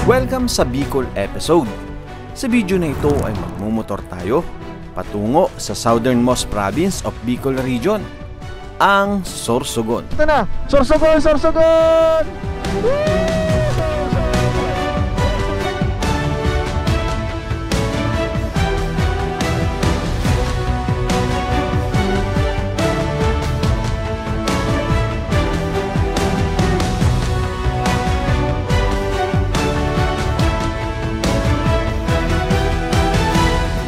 Welcome sa Bicol episode. Sa video na ito ay magmumotor tayo patungo sa southernmost province of Bicol region, ang Sorsogon. Ito na! Sorsogon! Sorsogon!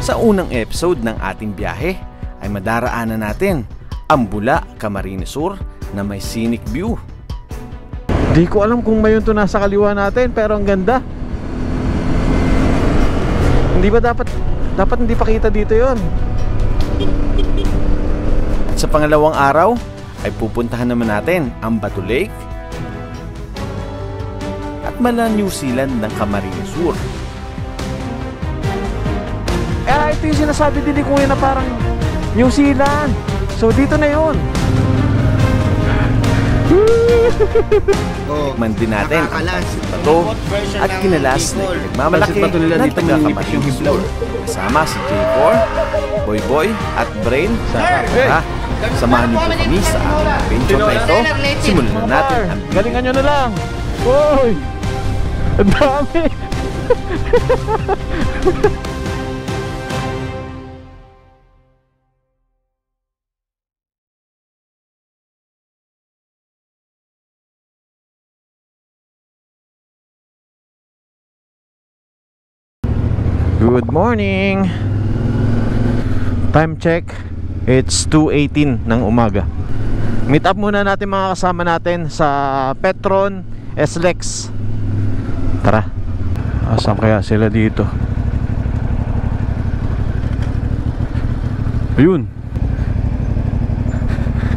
Sa unang episode ng ating biyahe ay madaraanan natin ang Bula, Camarines Sur na may scenic view. Di ko alam kung may yun to nasa kaliwa natin, pero ang ganda. Hindi ba dapat hindi pa kita dito yon? At sa pangalawang araw ay pupuntahan naman natin ang Batu Lake at mala New Zealand ng Camarines Sur. Ito yung sinasabi din ni Kuya na parang New Zealand. So dito na yun. Man din natin ang Pansit Bato at kinalas na pinagmamalaki ng taga-Camarines Sur. Kasama si J4, Boy Boy at Brain. Samahan niyo po kami sa aming adventure na ito. Simulan na natin ang video. Galingan nyo na lang. Uy! Ang dami! Good morning. Time check, it's 2:18 ng umaga. Meet up muna natin mga kasama natin sa Petron SLEX. Tara. Asan kaya sila dito? Ayun.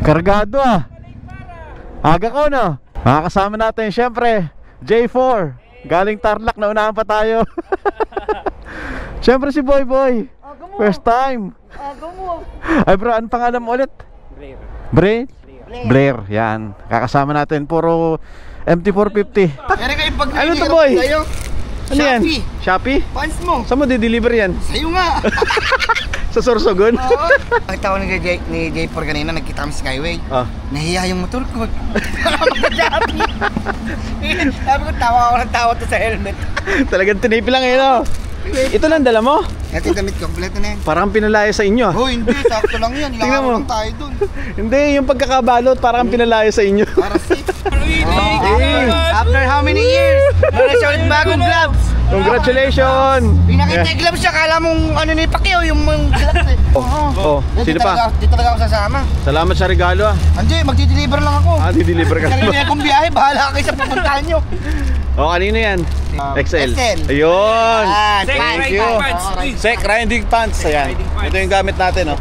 Kargado ah. Aga ko no. Mga kasama natin syempre J4. Galing Tarlac, naunahan pa tayo. Siyempre si Boy Boy. First time. Ay bro, ano pangalan mo ulit? Blair. Blair, yan. Kakasama natin, puro MT450. Ano to boy? Ano yan? Shopee? Pants mo. Saan mo di-deliver yan? Sa'yo nga. Sa Sorsogon? Oo. Nakita ko ni J4 kanina, nagkita kami sa Skyway. Nahiya yung motor ko. Sabi ko, tawa ako ng tawa to sa helmet. Talagang tinipi lang eh, no? Ito lang dala mo? Ito yung damit, kompleto na yan. Parang pinalaya sa inyo. Oh, hindi, sakto lang yan. Ilang araw lang tayo dun. Hindi, yung pagkakabalot parang pinalaya sa inyo. Para safe. After how many years? Para siya ulit bagong gloves. Congratulations! Pinakita yung gloves siya, kala mong ano ni Pacquiao, yung gloves eh. Oh, sino pa? Di talaga ako sasama. Salamat sa regalo ah. Hindi, magdi-deliver lang ako. Di-deliver ka naman. Kanina akong biyahe, bahala kayo sa pupuntahan nyo. Oh, kanino yan? XL. XL. Ayun! Thank you. Sek Riding Pants. Ayan. Ito yung gamit natin, oh.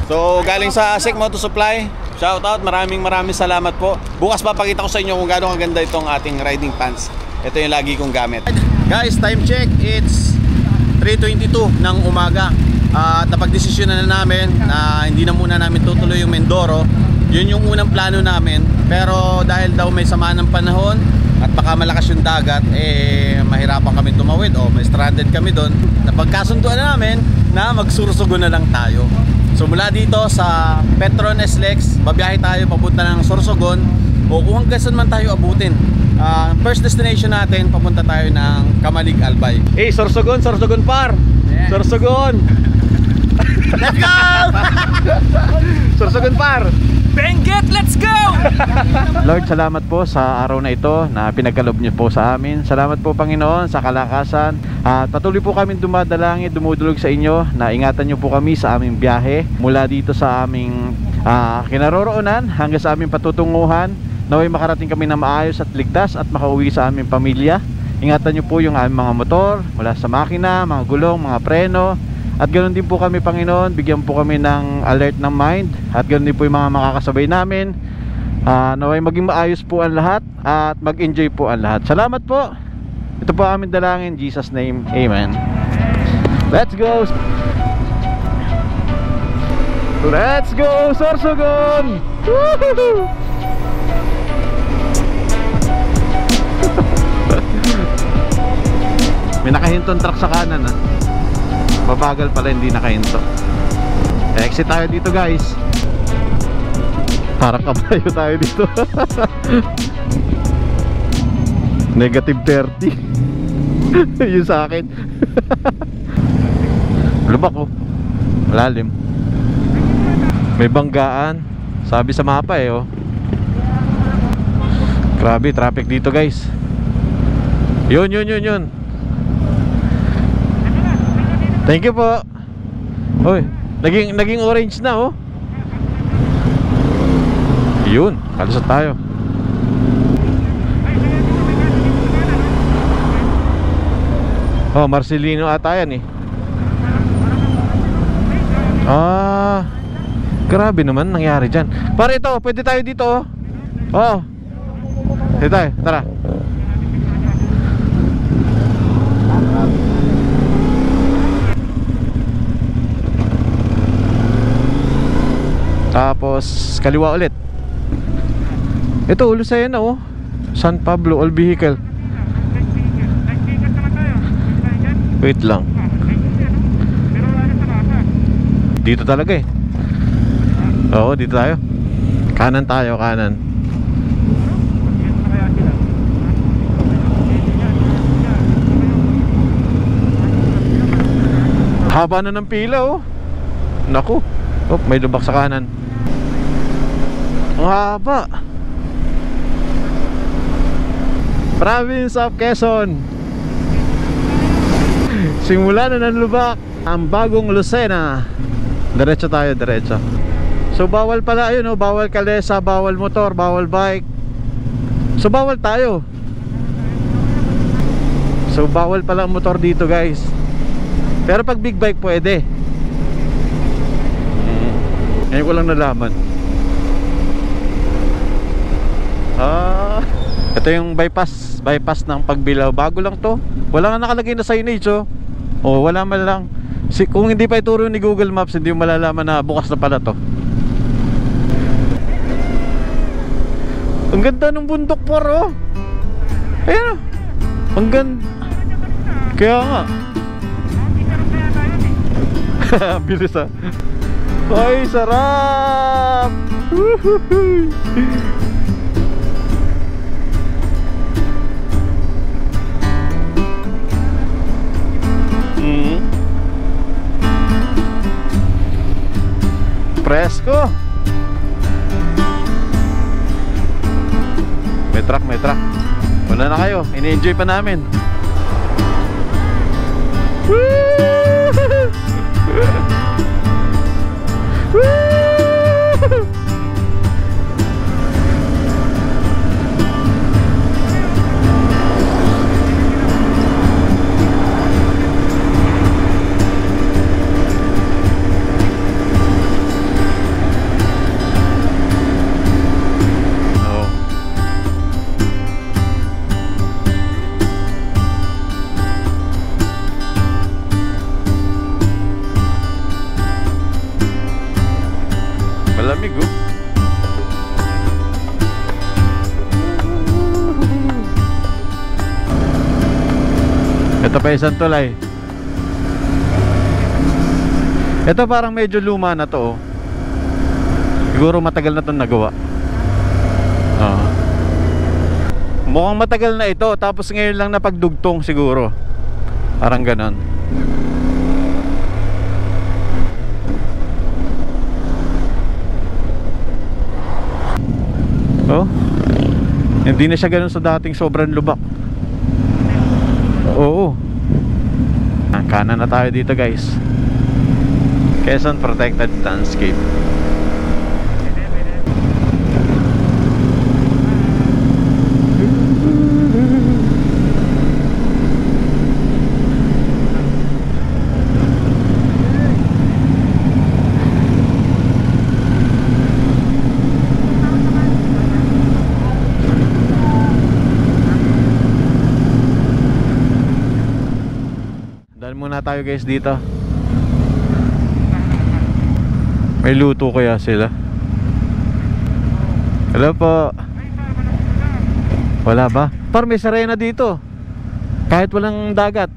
So, galing sa Sek Moto Supply. Shout out, maraming salamat po. Bukas papakita ko sa inyo kung gaano kaganda itong ating riding pants. Ito yung lagi kong gamit. Guys, time check, it's 3:22 ng umaga. At napagdesisyonan na namin na hindi na muna namin tutuloy yung Mindoro. Yun yung unang plano namin. Pero dahil daw may sama ng panahon at baka malakas yung dagat, mahirapan kami tumawid o may stranded kami doon. Napagkasunduan na namin na magsursugo na lang tayo. So mula dito sa Petron SLEX, babiyahe tayo papunta ng Sorsogon o kung hanggang saan man tayo abutin. First destination natin, papunta tayo ng Camalig Albay. Hey, Sorsogon par! Yeah. Sorsogon! Let's go! Sorsogon par! Benguet, let's go! Lord, salamat po sa araw na ito na pinagkaloob niyo po sa amin. Salamat po Panginoon sa kalakasan. At patuloy po kami dumadalangin, dumudulog sa inyo na ingatan niyo po kami sa aming biyahe mula dito sa aming kinaroroonan hanggang sa aming patutunguhan. Naway makarating kami na maayos at ligtas at makauwi sa aming pamilya. Ingatan niyo po yung aming mga motor mula sa makina, mga gulong, mga preno. At ganoon din po kami Panginoon, bigyan po kami ng alert ng mind. At ganoon din po yung mga makakasabay namin. Naway maging maayos po ang lahat at mag-enjoy po ang lahat. Salamat po. Ito po aming dalangin, in Jesus name, Amen. Let's go! Let's go, Sorsogon! Woohoo! May nakahintong truck sa kanan ha. Mabagal pala, hindi nakahinto. Exit tayo dito guys. Para kabayo tayo dito. Negative 30. Yun sa akin. Lubak oh. Malalim. May banggaan. Sabi sa mapa eh oh. Grabe traffic dito guys. Yun. Thank you po. Hoy, naging orange na oh. Yun, kalusot tayo. Oh, Marcelino ata yan eh. Ah, grabe naman nangyari dyan. Pare ito, pwede tayo dito oh. Oh, dito tayo, tara. Tapos kaliwa ulit. Ito Lucena oh. San Pablo all vehicle. Wait lang. Dito talaga eh. Oo, dito tayo. Kanan tayo, kanan. Haba na ng pila oh. Naku. Oh, may lubak sa kanan. Ang haba. Province of Quezon. Simula na ng lubak ang bagong Lucena. Diretso tayo, diretso. So bawal pala yun oh. Bawal kalesa, bawal motor, bawal bike. So bawal tayo. So bawal pala ang motor dito guys. Pero pag big bike pwede. Ngayon ko lang nalaman. Ito yung bypass ng Pagbilao. Bago lang to. Wala nga nakalagay na signage oh. Oh, wala man lang. Kung hindi pa ituro ni Google Maps, hindi mo malalaman na bukas na pala to. Ang ganda ng bundok por oh. Ayan oh. Ang ganda. Kaya nga. Bilis ah. Ay, sarap. Presko. May truck. Wala na kayo, ini-enjoy pa namin. Malamig oh. Ito pa isang tulay. Ito parang medyo luma na to oh. Siguro matagal na itong nagawa. Mukhang matagal na ito. Tapos ngayon lang napagdugtong siguro. Parang ganon. Oh, hindi na siya ganun sa dating sobrang lubak. Oo. Kanan na tayo dito guys. Quezon Protected Landscape. Muna tayo guys dito. May luto kaya sila? Hello po. Wala ba? Par may sarena dito. Kahit walang dagat.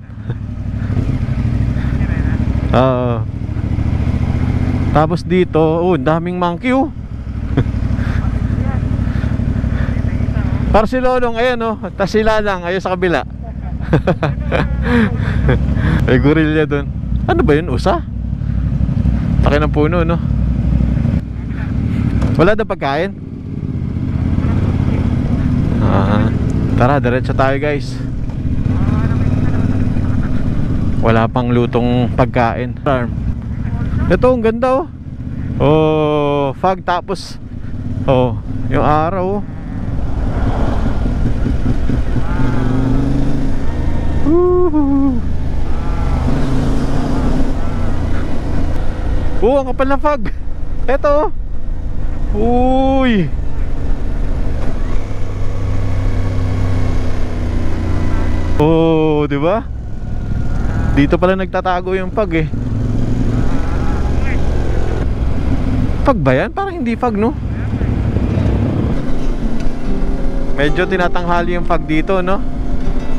Tapos dito, daming monkey oh. Para si Lolong, ayan oh. Tas sila lang, ayun sa kabila. May gorilla dun. Ano ba yun? Usa? Laki ng puno, no? Wala na pagkain? Tara, diretso tayo guys. Wala pang lutong pagkain. Ito, ang ganda oh. Oh, fog tapos yung araw oh. Ang kapal na fog. Eto. Uy. Di ba? Dito pala nagtatago yung fog eh. Fog ba yan? Parang hindi fog, no? Medyo tinatanghali yung fog dito, no?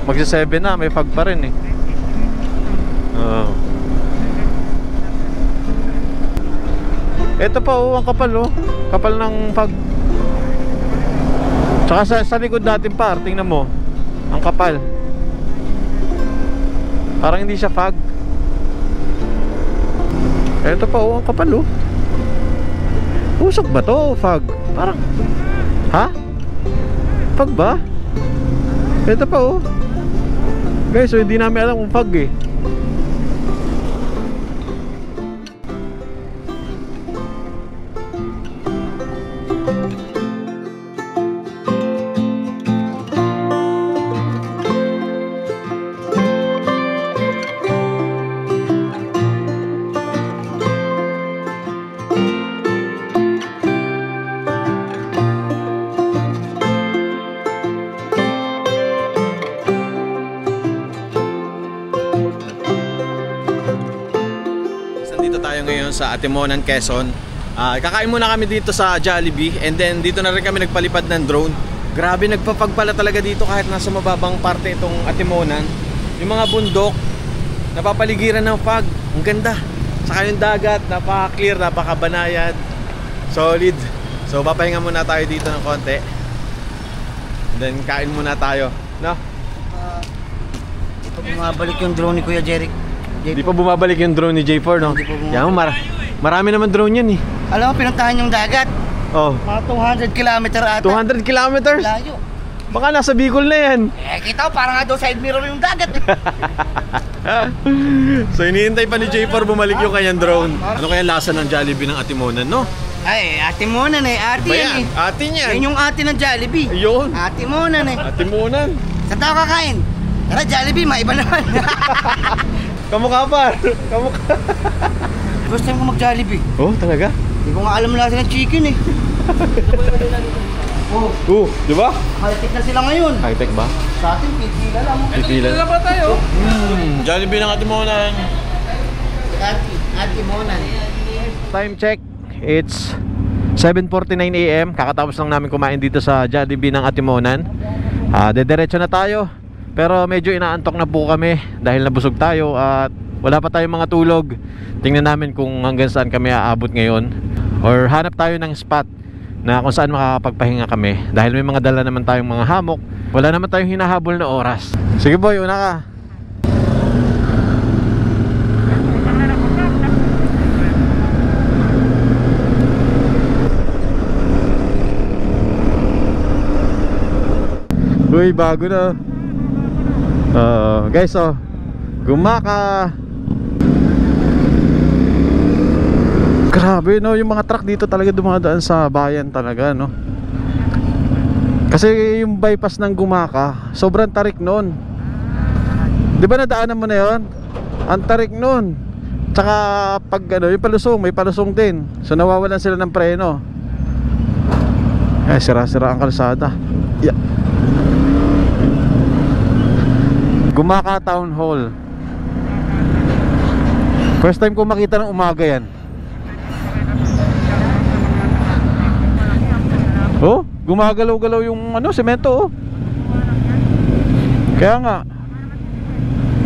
Magsa 7 na, may fog pa rin eh. Ito pa ang kapal oh. Kapal ng fog. Tsaka sa likod natin pa, tingnan mo. Ang kapal. Parang hindi siya fog. Ito pa ang kapal oh. Usok ba to? Fog? Parang fog ba? Ito pa oh. Guys, so hindi namin alam kung fog eh. Sa Atimonan, Quezon. Kakain muna kami dito sa Jollibee and then dito na rin kami nagpalipad ng drone. Grabe, nagpapagpala talaga dito kahit nasa mababang parte itong Atimonan. Yung mga bundok, napapaligiran ng fog. Ang ganda. Saka yung dagat, napaka-clear, napaka-banayad. Solid. So papahinga muna tayo dito ng konti. And then kain muna tayo. No? Ito bumabalik yung drone ni Kuya Jeric. Hindi pa bumabalik yung drone ni J4, no? Yan, marami naman drone yan eh. Alam mo, pinuntahan yung dagat. Mga 200 kilometer ata. 200 kilometers? Layo. Baka nasa Bicol na yan. Kita ko, parang nga doon side mirror yung dagat. So iniintay pa ni J4 bumalik yung kanyang drone. Ano kaya lasa ng Jollibee ng Atimonan, no? Ay, Atimonan eh. Ate yan eh. Ate niyan. Yan yung ate ng Jollibee. Yun. Atimonan eh. Atimonan. Saan tayo kakain? Tara, Jollibee, maiba naman. Kamukha pa. Kamukha. First time ko mag-Jollibee. Oh, talaga? Hindi ko nga alam lasa ng chicken eh. Di ba? High-tech na sila ngayon. High-tech ba? Sa atin, pipila lang. Pipila na ba tayo? Jollibee ng Atimonan. Atimonan. Time check. It's 7:49 AM. Kakatapos lang namin kumain dito sa Jollibee ng Atimonan. Dediretso na tayo. Pero medyo inaantok na po kami dahil nabusog tayo at wala pa tayong mga tulog. Tingnan namin kung hanggang saan kami aabot ngayon. Or hanap tayo ng spot na kung saan makakapagpahinga kami. Dahil may mga dala naman tayong mga hammock. Wala naman tayong hinahabol na oras. Sige boy, una ka. Uy, bago na. Guys, Gumaka. Grabe, no, yung mga truck dito talaga dumadaan sa bayan talaga, no. Kasi yung bypass ng Gumaka, sobrang tarik noon. 'Di ba nadaanan mo na 'yon? Ang tarik noon. Tsaka pag yung palusong, may palusong din. So nawawalan sila ng preno. Ay, sira-sira ang kalsada. Yeah. Gumaka Town Hall. First time ko makita ng umaga yan. Oh, gumagalaw-galaw yung semento oh. Kaya nga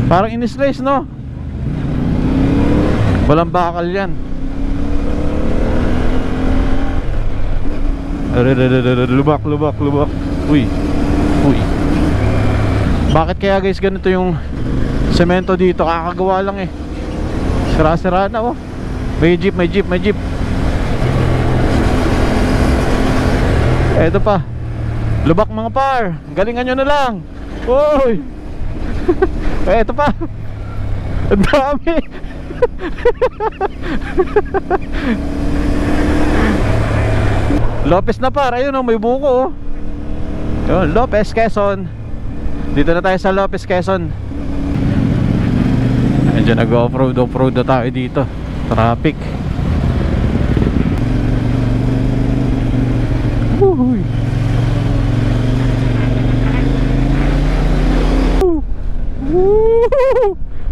parang in-slice, no? Walang bakal yan. Lubak. Uy. Bakit kaya guys ganito yung semento dito? Kakagawa lang eh. Sira-sira na oh. May jeep. Eto pa. Lubak mga par. Galingan nyo na lang. Uy. Eto pa. Ang dami. Lopez na par. Ayun oh, may buko oh. Yun, Lopez, Quezon. Dito na tayo sa Lopez, Quezon. Andiyan nag-off-road na tayo dito. Traffic. Uhuy.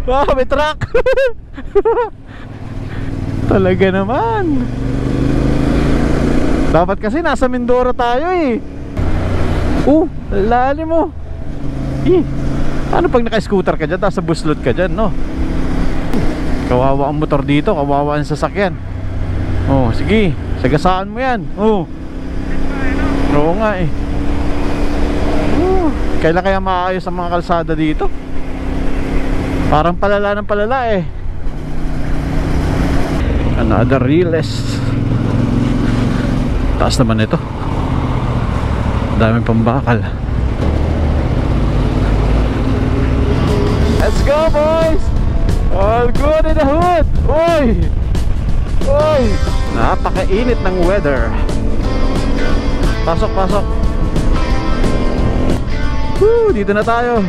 Wow, may truck. Talaga naman. Dapat kasi nasa Mindoro tayo eh. Lalim mo. Ano pag naka-scooter ka dyan, tapos sa buslot ka dyan, no? Kawawa ang motor dito, kawawa ang sasakyan. Oh, sige, sagasaan mo yan. Oo nga eh. Kailan kaya maayos ang mga kalsada dito? Parang palala ng palala eh. Another realist. Taas naman ito. Daming pambakal. Let's go boys! All good in the hood! Uy! Napakainit ng weather. Pasok. Dito na tayo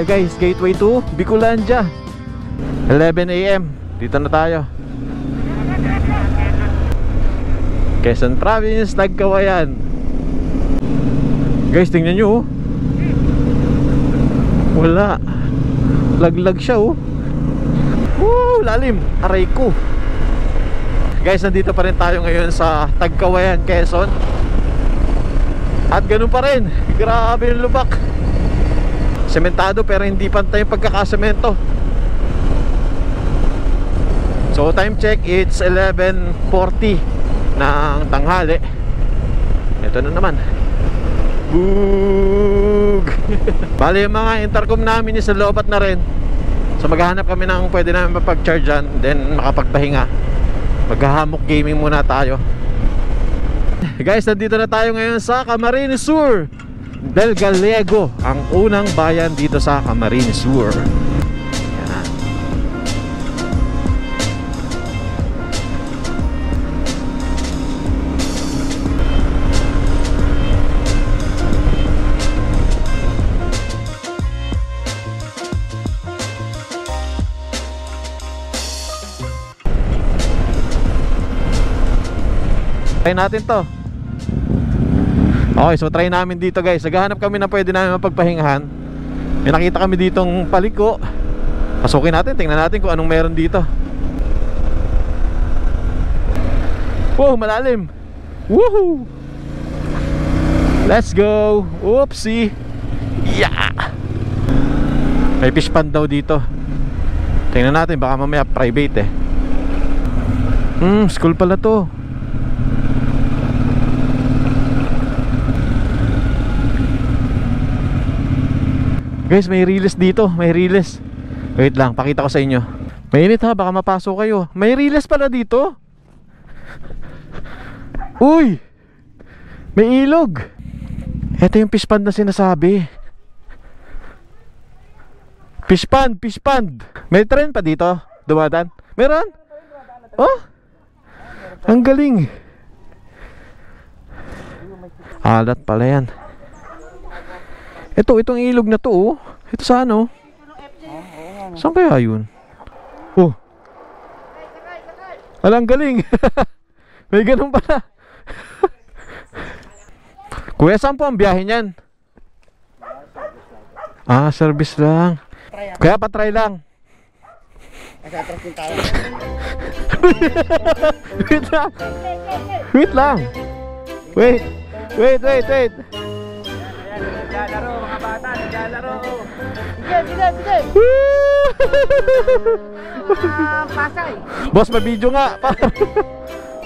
guys. Gateway 2, Bicolandia. 11 AM. Dito na tayo. Quezon Province, Tagkawayan. Guys, tingnan nyo oh. Wala. Laglag siya oh. Lalim. Aray ko. Guys, nandito pa rin tayo ngayon sa Tagkawayan, Quezon. At ganun pa rin. Grabe yung lubak. Sementado pero hindi pantay yung pagkakasemento. So time check, it's 11:40 ng tanghali. Ito na naman. Boog. Bali yung mga intercom namin is lobat na rin. So maghahanap kami ng pwede namin mapag-charge dyan, then makapagpahinga. Maghahamok gaming muna tayo. Guys, nandito na tayo ngayon sa Camarines Sur del Gallego, ang unang bayan dito sa Camarines Sur. Yan. Try natin to. Okay, so try namin dito guys. Naghahanap kami na pwede namin mapagpahingahan. May nakita kami ditong paliko. Pasukin natin, tingnan natin kung anong meron dito. Wow, malalim. Woohoo! Let's go. Oopsie. Yeah. May fish pond daw dito. Tingnan natin, baka mamaya private eh. School pala to. Guys, may riles dito. May riles. Wait lang, pakita ko sa inyo. Mainit ha, baka mapasok kayo. May riles pala dito. Uy! May ilog. Ito yung fish pond na sinasabi. Fish pond. May tren pa dito? Dumadaan? Meron? Oh? Ang galing. Alat pala yan. Itong ilog na to oh. Ito sa ano? Saan kaya yun? Oh. Alang galing. May ganun pala. Kuya, saan po ang biyahe niyan? Service lang. Kaya patry lang. Wait lang. Wait. Laro mga bata. bata, naglalaro. Sige. Pasay. Boss, may video nga.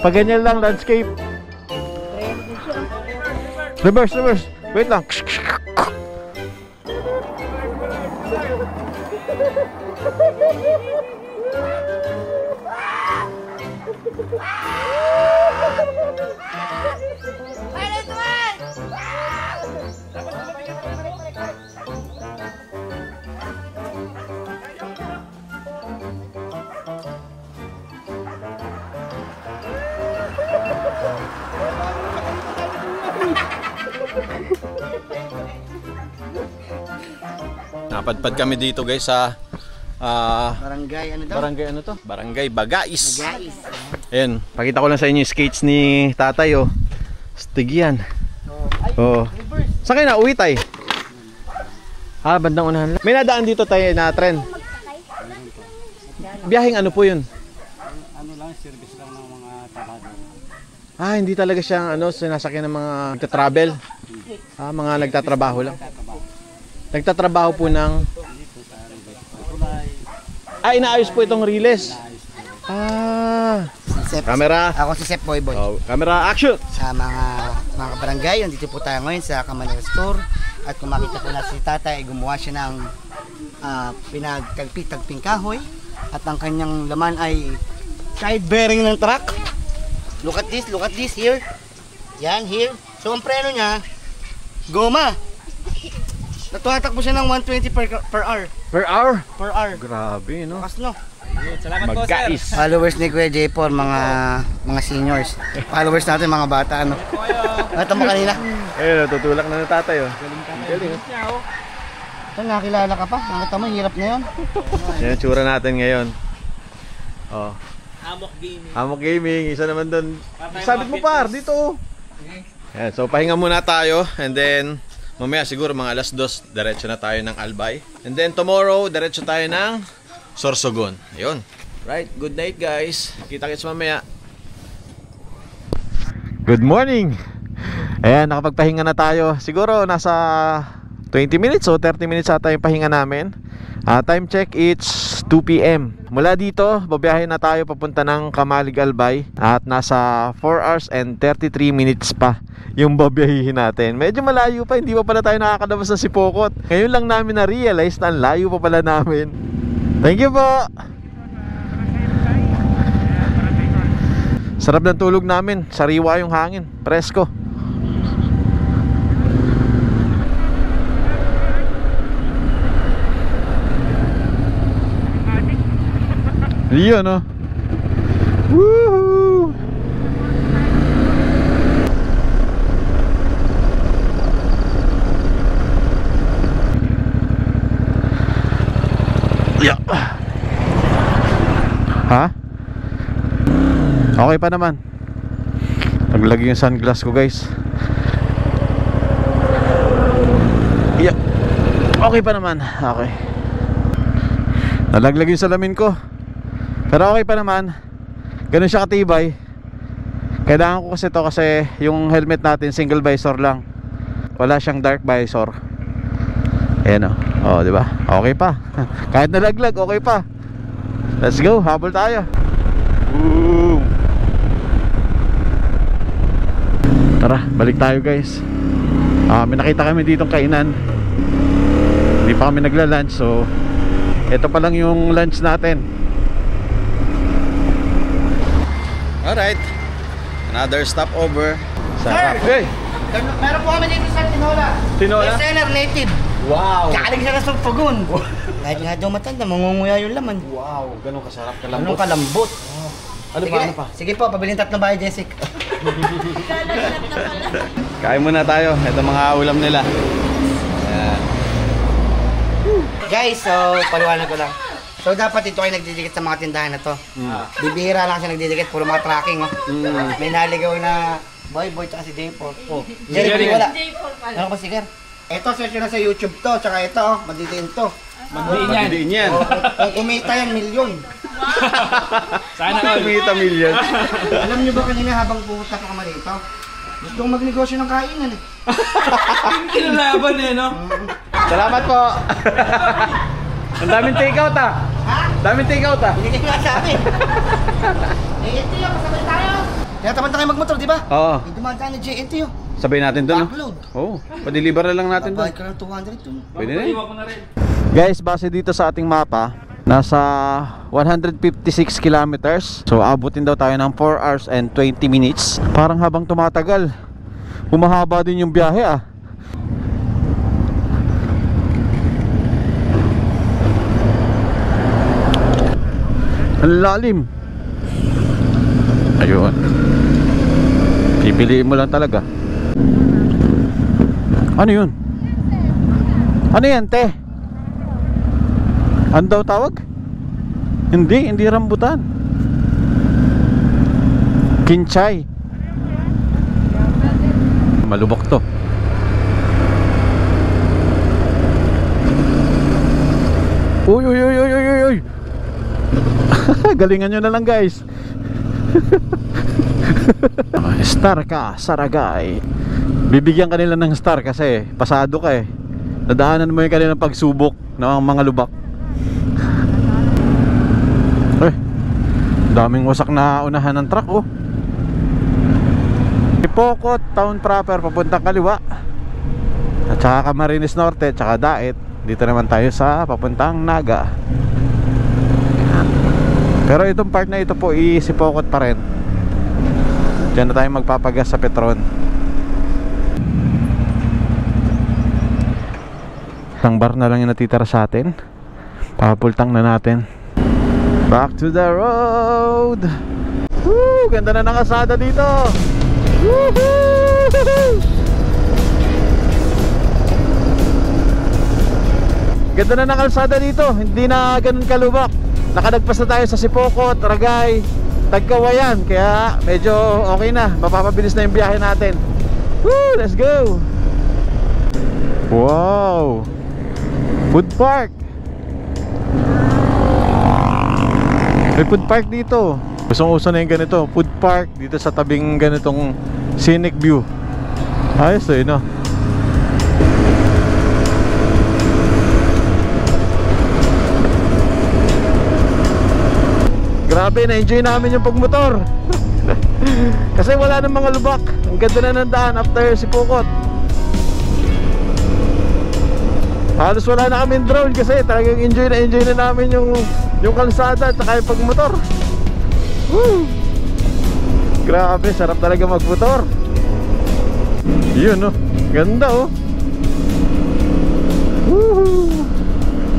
Pag ganyan lang, landscape. Reverse. Wait lang. Napadpad kami dito guys sa Barangay, ano daw? barangay ano to? Barangay Bagais. Guys. Ayan, pakita ko lang sa inyo yung skates ni tatay oh. Stig yan. Oh. Saan kayo na uwi tay? Bandang unahan lang. May nadaan dito tayo na tren. Biyaheng ano po yun? Ano lang, service lang ng mga trabador. Hindi talaga siyang sinasakyan ng mga nagtatravel. Mga nagtatrabaho lang. Nagtatrabaho po ng inaayos po itong riles. Camera. Ako si Sep Boy. Camera action. Sa mga barangay, dito po tayo ngayon sa Kamanila Store. At kung makita po na si tatay, gumawa siya ng pinagtagping kahoy. At ang kanyang laman ay side bearing ng truck. Look at this here. Yan, here. So ang preno niya, goma. Natuhatak po siya ng 120 per hour. Per hour? Per hour. Grabe, no? Bukas, no? Salamat po, sir. Magkais. Followers ni Kuya J4, mga seniors. Followers natin, mga bata, ano? Ito mo kanina. Ayun, tutulak na ng tatay, oh. Galing, oh. Ito, nakilala ka pa. Nakita mo, hirap na yun. Yan ang tsura natin ngayon. Oh. Amok Gaming. Amok Gaming, isa naman doon. Sabit mo par, dito, oh. Yan, so pahinga muna tayo and then mamaya siguro mga alas 2, diretso na tayo ng Albay. And then tomorrow, diretso tayo ng Sorsogon. Ayun. Right, good night guys. Kita-kits mamaya. Good morning. Ayan, nakapagpahinga na tayo. Siguro nasa 20 minutes o 30 minutes ata yung pahinga namin. Time check, it's 2 PM. Mula dito, babiyahin na tayo papunta ng Kamalig Albay. At nasa 4 hours and 33 minutes pa yung babiyahihin natin. Medyo malayo pa, hindi pa pala tayo nakakadabas ng Sipokot. Ngayon lang namin na-realize na ang layo pa pala namin. Thank you po. Sarap ng tulog namin, sariwa yung hangin, presko. Iyon, no? Woohoo! Yeah. Ha? Okay pa naman. Naglagay yung sunglass ko, guys. Yeah. Okay pa naman. Okay. Nalaglag yung salamin ko. Pero okay pa naman. Ganun siya katibay. Kailangan ko kasi to kasi yung helmet natin single visor lang. Wala siyang dark visor. Ayan o. Oh, di ba? Okay pa. Kahit nalaglag, okay pa. Let's go, habol tayo. Boom. Tara, balik tayo guys. May nakita kami ditong kainan. Hindi pa kami nagla-lunch, so ito pa lang yung lunch natin. Alright. Another stopover. Sarap. Hey! Meron po kami dito sa Tinola. Tinola? Best seller, native. Wow! Kakaling siya na sa Pugon. Kahit nga daw matanda, mangunguya yung laman. Wow! Ganun kasarap kalambot. Anong kalambot? Ano Sige, pa? Ano pa? Sige po, pabiling 3 bahay, Jessic. Kain muna tayo. Ito mga ulam nila. Ayan. Guys, so paliwanag ko lang. So dapat ito ay nagdidikit sa mga tindahan na to. Bibihira lang siya nagdidikit, puro mga tracking. Oh. May naligaw na boy tsaka si J4. Oh. Jerry wala. Ano ba sigar? Ito search na sa YouTube to, tsaka ito oh, madidiin to. Madidiin yan. Kung kumita yan, milyon. Sana all. Kumita million. Alam nyo ba kanina habang pumunta ka kama rito? Gusto kong magnegosyo ng kainan eh. Kinalaban eh, no? Salamat po. Ang daming take-out ah. Daming take-out ah. Hindi kayo sa amin. JNT yun, kasabay tayo. Kaya tamad na kayo magmotor, di ba? Oo. Hindi dumaan tayo ng JNT yun. Sabihin natin doon. Backload. Oo. Pa-deliver na lang natin doon. Babayad ka ng 200 dun. Pwede na eh. Guys, base dito sa ating mapa, nasa 156 kilometers. So abutin daw tayo ng 4 hours and 20 minutes. Parang habang tumatagal, humahaba din yung biyahe ah. Ang lalim. Ayun. Pipiliin mo lang talaga. Ano yun? Ano yan, te? Ano daw tawag? Hindi rambutan. Kinchay. Malubok to. Uy. Galingan nyo na lang guys. Star ka, Saragay. Bibigyan kanila ng star kasi pasado ka eh. Nadaanan mo yung kanilang pagsubok ng mga lubak. Daming wasak na unahan ng truck oh. Ipokot, town proper, papuntang kaliwa. At saka Camarines Norte, tsaka Daet. Dito naman tayo sa papuntang Naga. Pero itong part na ito po isipokot pa rin. Diyan na tayo magpapagas sa Petron. Isang bar na lang yung natitira sa atin. Papultang na natin. Back to the road. Woo! Ganda na ng kalsada dito. Woohoo! Ganda na ng kalsada dito. Hindi na ganun kalubak. Nakadagpas na tayo sa Sipokot, Ragay, Tagkawayan. Kaya medyo okay na. Mapapabilis na yung biyahe natin. Woo! Let's go! Wow! Food park. May food park dito. Usong-uso na yung ganito, food park dito sa tabing ganitong scenic view. Ayos eh, no? Grabe, na-enjoy namin yung pagmotor. Kasi wala nang mga lubak. Ang ganda na ng daan after Sipokot. Halos wala na kaming drone kasi talagang enjoy na namin yung kalsada at saka yung pagmotor. Woo! Grabe, sarap talaga magmotor. Yun oh, ganda oh. Woohoo!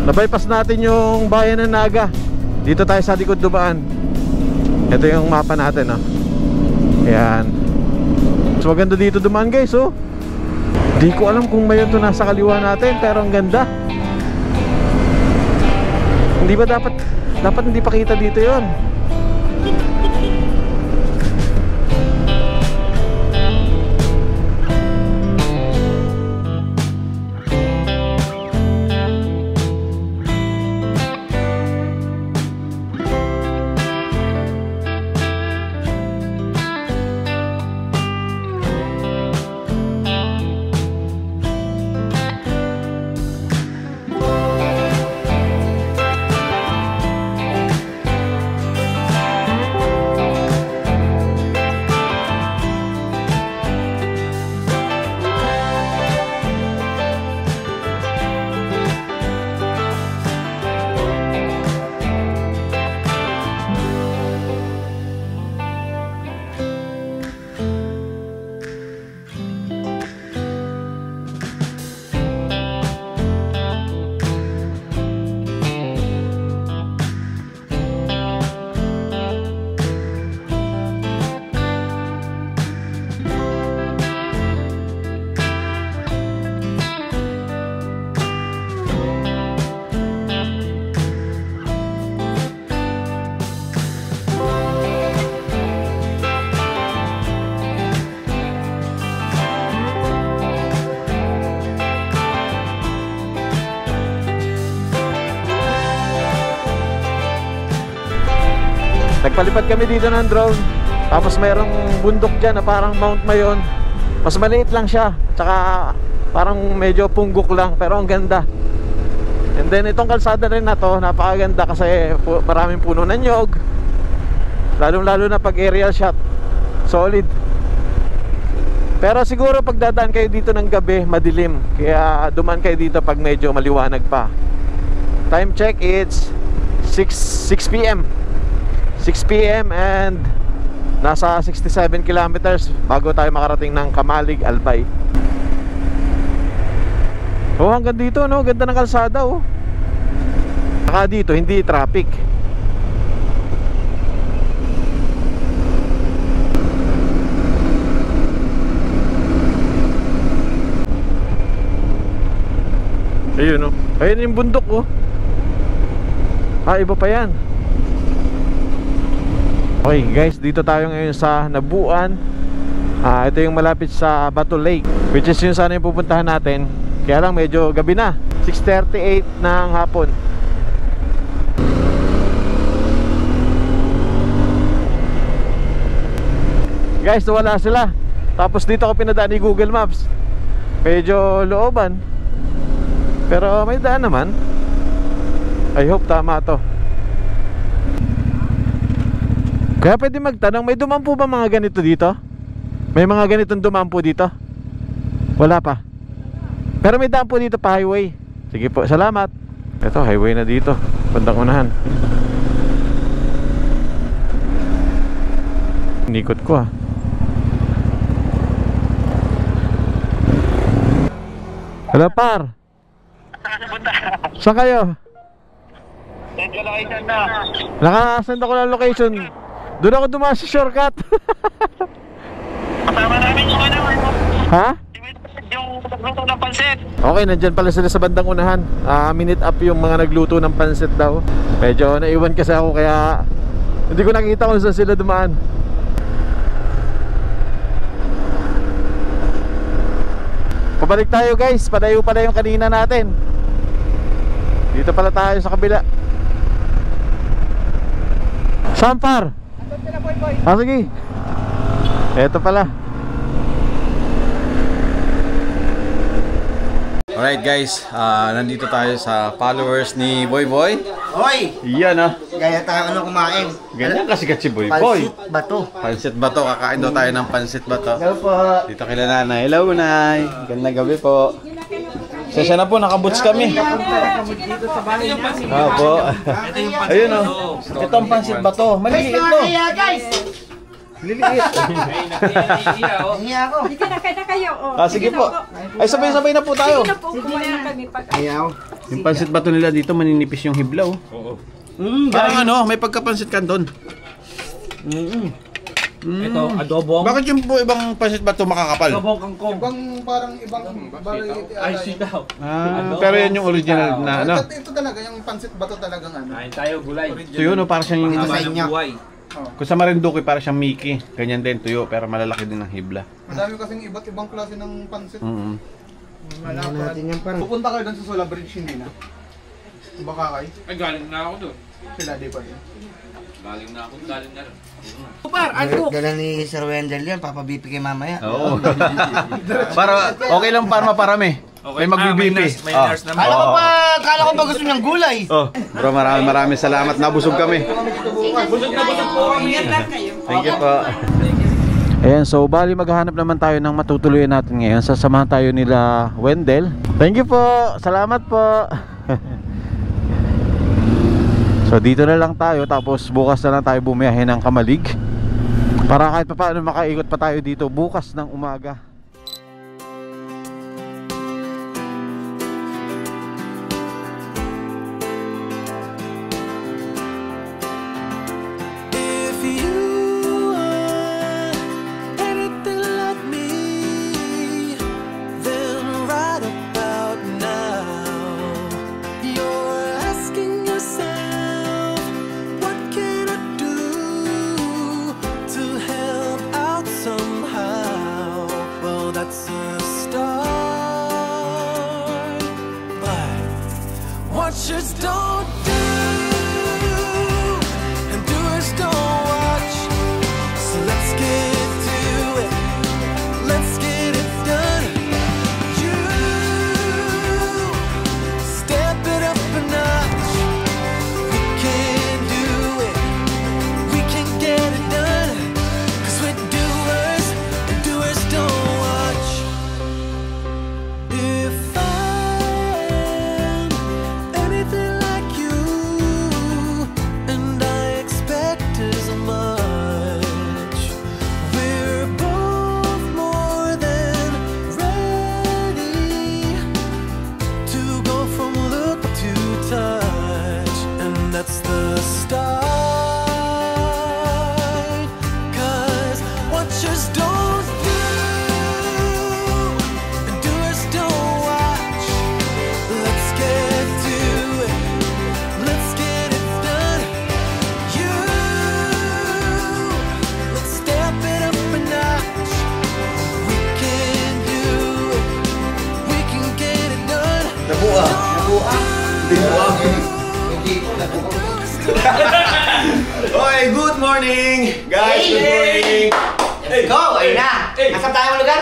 Nabypass natin yung bayan ng Naga. Dito tayo sa likod dumaan. Ito yung mapa natin oh. Ayan. So maganda dito dumaan guys oh. Di ko alam kung may ito nasa kaliwa natin, pero ang ganda. Hindi ba dapat hindi pakita dito yon? Nagpalipad kami dito ng drone. Tapos mayroong bundok dyan na parang Mount Mayon. Mas maliit lang siya, tsaka parang medyo punggok lang, pero ang ganda. And then itong kalsada rin na to, napakaganda kasi maraming puno ng nyog. Lalong-lalo na pag aerial shot, solid. Pero siguro pag dadaan kayo dito ng gabi, madilim. Kaya duman kayo dito pag medyo maliwanag pa. Time check, it's 6 p.m. 6 p.m. and nasa 67 kilometers bago tayo makarating ng Kamalig, Albay. Oh, hanggang dito, no? Ganda ng kalsada, oh. Saka dito, hindi traffic. Ayun, oh. Ayun yung bundok, oh. Ah, iba pa yan. Okay guys, dito tayo ngayon sa Nabuan. Ito yung malapit sa Bato Lake, which is yung sana yung pupuntahan natin. Kaya lang medyo gabi na, 6:38 ng hapon. Guys, wala sila. Tapos dito ako pinadaan ni Google Maps. Medyo looban, pero may daan naman. I hope tama to. Kaya pwede magtanong, may dumampo ba mga ganito dito? May mga ganitong dumampo dito? Wala pa. Pero may dampo dito pa, highway. Sige po, salamat. Ito, highway na dito, bandang unahan. Inikot ko, ah. Hello, par. Saan kayo? Nakasend ako ng location. Doon ako dumaan sa shortcut. Kasama namin yung ano, Ha? yung nagluto ng pansit. Okay, nandyan pala sila sa bandang unahan. Minute up yung mga nagluto ng pansit daw. Medyo naiwan kasi ako, kaya hindi ko nakita kung saan sila dumaan. Pabalik tayo guys, padayo pala yung kanina natin. Dito pala tayo sa kabila. Sampar! Sige. Eto pala. Alright guys, nandito tayo sa followers ni Boy Boy. Hoy! Yan, ah. Gaya tayo kumain. Ganyan kasi si Boy Boy. Pansit bato. Pansit bato, kakain daw tayo ng pansit bato. Hello po. Dito kila nanay. Hello nay, gandang gabi po. Sasya na po, nakaboots kami. Po. Ayun, oh. Ito ang pansit bato. Maliliit to. guys! Liliit. Hiya ako. Hindi ka na kayo. Sige po. Ay, sabay-sabay na po tayo. Sige na po, kumain na kami pag... Hiya ako. Yung pansit bato nila dito, maninipis yung hiblaw. Oo. Parang ano, may pagkapansit ka doon. Ito, adobo. Bakit yung po ibang pansit bato makakapal? Adobong kangkong. Ibang variety. Ay, sitaw. Pero yan yung original na ano. Ito talaga, yung pansit bato talagang ano. Kain tayo, gulay. So yun, parang siyang yung... Sa inyo. Kung sa Marinduque, parang siyang Mickey. Ganyan din, tuyo, pero malalaki din ang hibla. Madami kasing iba't ibang klase ng pansit. Ano natin yan parang. Pupunta kayo doon sa Sola Bridge, hindi na. Baka kayo. Ay, galing na ako doon. Sila di pa rin. Galing na rin. Dala ni Sir Wendell yan, papabipi kay mamaya. Oo. Para, okay lang para maparami. May magbibipi. May nurse naman. Kala ko ba gusto niyang gulay? Oh, bro, maraming salamat. Nabusog kami. Busog na po kami. Thank you po. Ayan, so bali maghahanap naman tayo ng matutuluyan natin ngayon. Sasamahan tayo nila Wendell. Thank you po, salamat po. So dito na lang tayo, tapos bukas na lang tayo bumiyahe ng Kamalig, para kahit pa paano makaikot pa tayo dito bukas ng umaga. Just don't do, and doers don't watch. So let's get to it. Let's get Nabuang. Dibuang. Hindi po, nabuang. Okay, good morning! Guys, good morning! Let's go! Ayun na! Nasaan tayo ang lugar?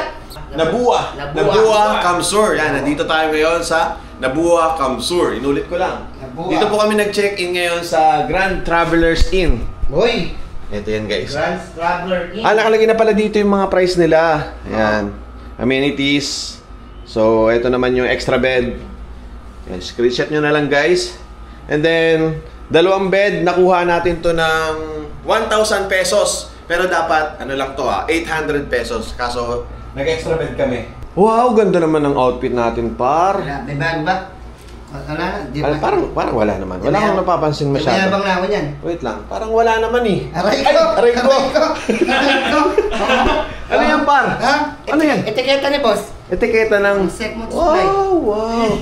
Nabuwa. Nabuwa. Kamsur. Yan, nandito tayo ngayon sa Nabuwa, Kamsur. Inulit ko lang. Nabuwa. Dito po kami nag-check-in ngayon sa Grand Travelers Inn. Uy! Ito yan, guys. Grand Traveler Inn. Nakalagay na pala dito yung mga price nila. Ayan. Amenities. So, ito naman yung extra bed. Yan, screenshot nyo na lang, guys. And then, 2 bed, nakuha natin to ng 1,000 pesos. Pero dapat, ano lang to 800 pesos. Kaso, nag-extra bed kami. Wow, ganda naman ng outfit natin, par. May bago ba? Wala na? Di ba? Parang wala naman. Wala akong napapansin masyado. Mayabang na ako yan. Wait lang, parang wala naman eh. Aray Ay, ko! aray ko! Aray ko! Ano yan, par? Ha? Ano yan? Etiketa ni boss. Etiketa ng... Set mo to supply. Wow!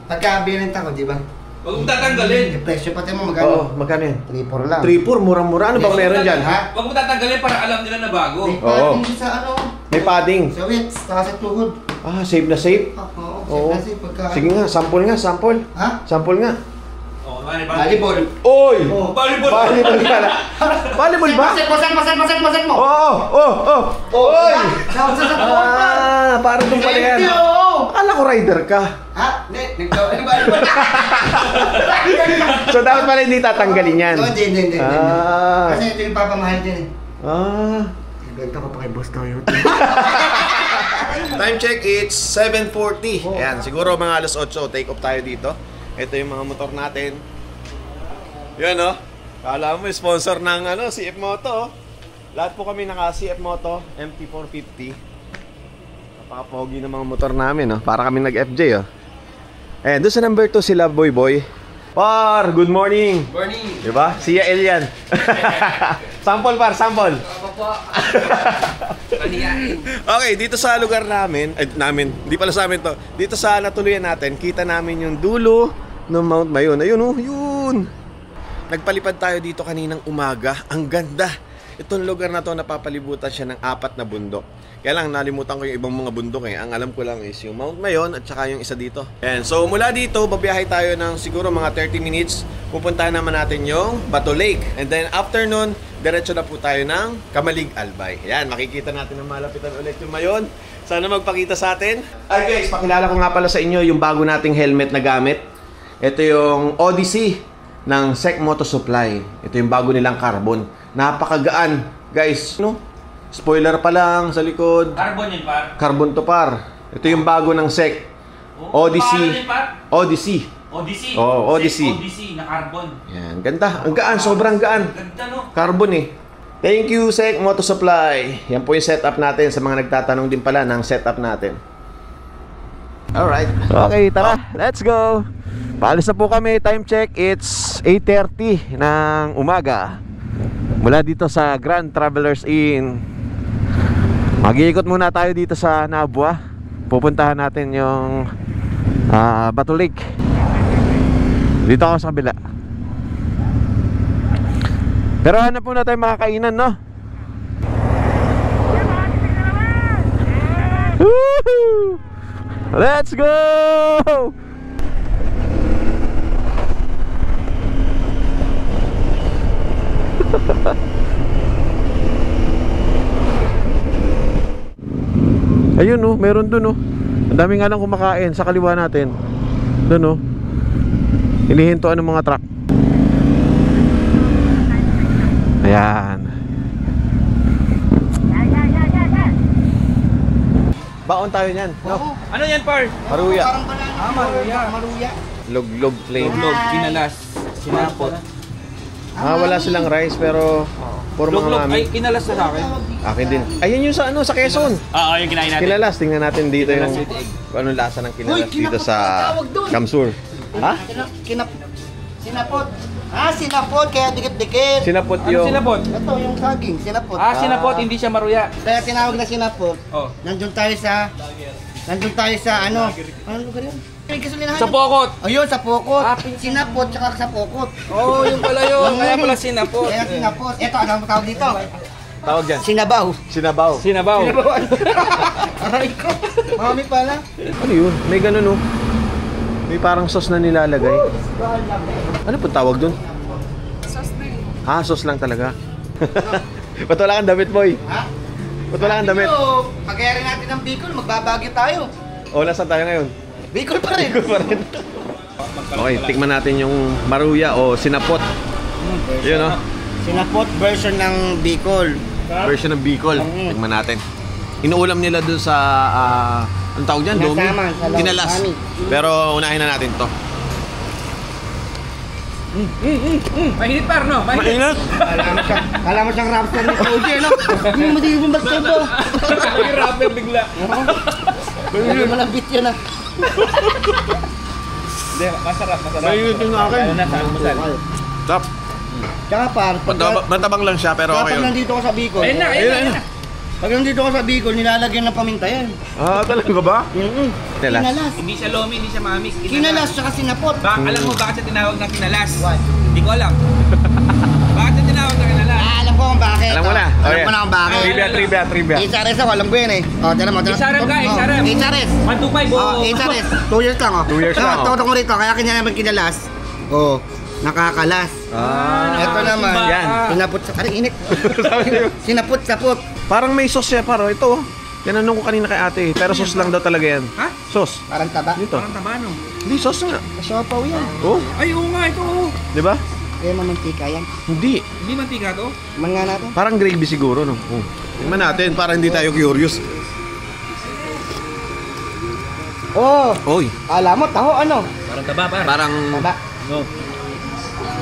Pagka-binenta ko, di ba? Huwag mong tatanggalin. Yung presyo pati mo Oo, magkano? magkano yan? 3-4 lang. 3-4, murang-mura. Ano bang meron dyan? Ha? Huwag mong tatanggalin para alam nila na bago. May Oo. padding sa ano? May padding. Sa wits, saka sa tuhod. Ah, safe na safe? Oo, Oo. kasi pagka... Sige nga, sample nga, sample. Ha? Sample nga. Oo, Volleyball. Oy! Oh. Volleyball. Volleyball pala. Volleyball ba? Maset mo! Oh! Oy! Parang doon pala yan. Akala ko rider ka. Ha? Hindi. Ano ba? So dapat pala hindi tatanggalin yan. Hindi. Ah. Kasi ito yung papamahal din eh. Ah. Ibenta ko pa kay Boss Toyo. Time check, it's 7:40. Ayan, siguro mga alas 8, take off tayo dito. Ito yung mga motor natin. Yan kala mo sponsor ng CF Moto. Lahat po kami naka CF Moto MT450. Napaka-pogi ng mga motor namin para kami nag-FJ Ayan, doon sa number 2 sila Boy. Par, good morning. Morning. Diba? Siya Elian. Sample par, sample. Okay, dito sa lugar namin, hindi pala sa amin to. Dito sa natuluyan natin, kita namin yung dulo ng Mount Mayon. Ayun yun. Nagpalipad tayo dito kaninang umaga. Ang ganda. Itong lugar na to, napapalibutan siya ng 4 na bundok. Kaya lang, nalimutan ko yung ibang mga bundok Ang alam ko lang is yung Mount Mayon at saka yung isa dito. And so, mula dito, babiyahe tayo ng siguro mga 30 minutes. Pupuntahan naman natin yung Bato Lake. And then, after nun, diretso na po tayo ng Kamalig Albay. Ayan, makikita natin na malapitan ulit yung Mayon. Sana magpakita sa atin. Ay guys, pakilala ko nga pala sa inyo yung bago nating helmet na gamit. Ito yung Odyssey ng SEC Moto Supply. Ito yung bago nilang carbon. Napakagaan. Guys, spoiler pa lang sa likod. Carbon yan, par. Carbon to par. Ito yung bago ng SEC. Odyssey. Odyssey. Odyssey. Oh, Odyssey. Odyssey na carbon. Yan, ganda. Ang gaan, sobrang gaan. Ganda Carbon Thank you, SEC Moto Supply. Yan po yung setup natin sa mga nagtatanong din pala ng setup natin. Alright. Okay, tara. Let's go. Paalis na po kami. Time check. It's 8:30 ng umaga. Mula dito sa Grand Travelers Inn. Mag-iikot muna tayo dito sa Nabuwa. Pupuntahan natin yung Bato Lake. Dito ako sa kabila. Pero hanap muna tayo makakainan, no? Woohoo! Let's go! Ayun meron dun Ang dami nga lang kumakain sa kaliwa natin. Dun hinihintuan ng mga truck. Ayan. Baon tayo niyan. Ano yan, par? Maruya. Maruya. Log plain. Log, kinalas. Sinapot. Wala silang rice pero puro mga Log, mami. ay, kinalas na sa akin. Akin din. Ayun yung sa sa Quezon. Oo, yung kinain natin. Kilalas, tingnan natin dito yung kung anong lasa ng kilalas dito sa Kamsur. Ha? Sinapot. Sinapot, kaya dikit-dikit. Sinapot Ano yung... sinapot? Ito yung saging, sinapot. Sinapot, hindi siya maruya. Kaya tinawag na sinapot. Oh. Nandun tayo sa ano? Anong lugar yun? May gasolinahan. Sa pokot. Ayun, sa Pokot. Sinapot, tsaka sa Pokot. Oh, yung pala yun. Kaya pala sinapot. Kaya sinapot. Ito, ano tawag dito? Tawag dyan? Sinabaw. Sinabaw. Sinabaw. Aray ko. Mami pala. Ano yun? May ganun May parang sauce na nilalagay. Ano po tawag dun? Sauce na yun. Ah, sauce lang talaga. Ba't wala kang damit, boy? Ha? Ba't wala kang damit? Pag-aaral natin ng Bicol, magbabagyo tayo. O, nasaan tayo ngayon? Bicol pa rin. Okay, tikman natin yung maruya o sinapot. Yun, oh. Sinapot version ng Bicol. Version ng Bicol. Tikman natin. Inuulam nila dun sa, anong tawag dyan? Domi? Nasaman, sa Lawang Kinalas. Kami. Pero unahin na natin to. Mahinit par, no? Mahinit. Kala mo siyang rapper ni Koji, no? Hindi mo basketball. Yung rapper bigla. Hindi mo lang beat yun, ah. Hindi, masarap. Mahinit yung akin. Lalo na sa almusal. Tap. Tsaka par, Matabang lang siya, pero okay pag yun. nandito ko sa Bicol, Ayun na. pag nandito ko sa Bicol, nilalagyan ng paminta yan. Ah, talaga ba? Kinalas. Kinalas. Hindi siya lomi, hindi siya mamik. Kinalas, tsaka sinapot. Alam mo bakit siya tinawag na kinalas? Hindi ko alam. Bakit siya tinawag na kinalas? Alam ko kung bakit. Alam mo na. Alam Okay. ko na kung bakit. Trivia. HRS ako, alam ko yan eh. O, tala mo. HRM ka, HRM. HRS. 125 Oh, HRS. 2 years lang, oh. 2 years lang, oh. Toto ko rito, kaya kanya naman kinalas. Oh, nakakalas. Ito naman. Yan. Sinapot sa... Aray, init. Sinapot-sapot. Parang may sauce siya, paro. Ito, oh. Tinanong ko kanina kay ate, pero sauce lang daw talaga yan. Ha? Sauce. Parang taba. Dito. Parang tabano. Hindi, sauce nga. Kasopaw yan. Oh, Ay, oo nga, ito. di ba? Kaya mamantika yan. Hindi. Hindi mantika to? Man nga natin. Parang gravy siguro, no? Oh. Tingnan natin, para hindi tayo curious. Oh, Oy, kala mo, taho ano? Parang taba, par. parang... Taba. No.